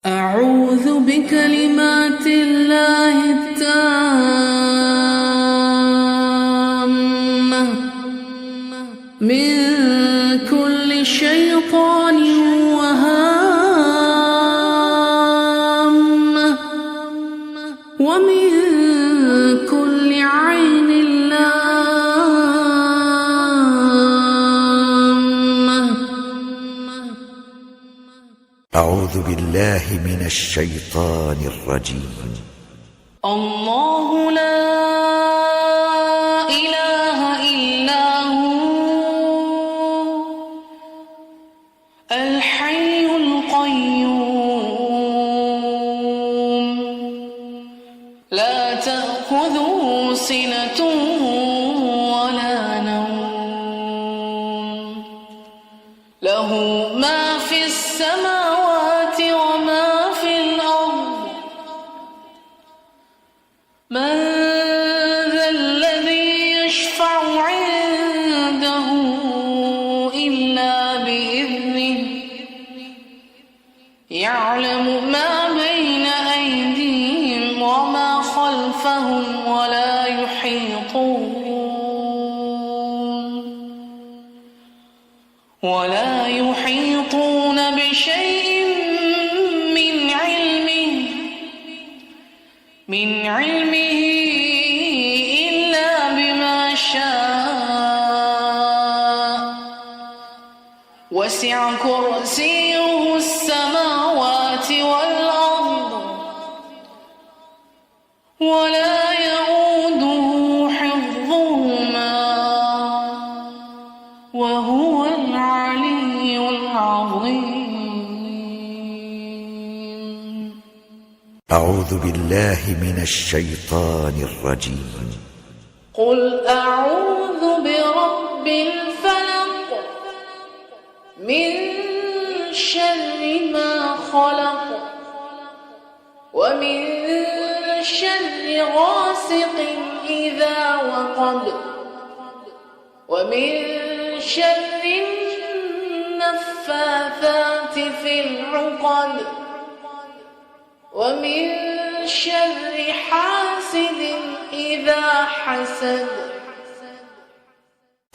أعوذ بكلمات الله التامة من كل شيطان وهامة ومن كل عين لامة. أعوذ بالله من الشيطان الرجيم. الله لا إله إلا هو الحي القيوم لا تأخذه سنة ولا نوم له ما في السماوات وما في الأرض. من ذا الذي يشفع عنده إلا بإذنه يعلم ما بين أيديهم وما خلفهم ولا يحيطون بشيء من علمه إلا بما شاء. وسع كرسيه السماوات والأرض ولا يؤوده حفظهما وهو العلي العظيم. أعوذ بالله من الشيطان الرجيم. قل أعوذ برب الفلق من شر ما خلق ومن شر غاسق إذا وقب ومن شر النفاثات في العقد ومن شر حاسد إذا حسد.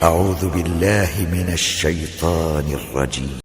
أعوذ بالله من الشيطان الرجيم.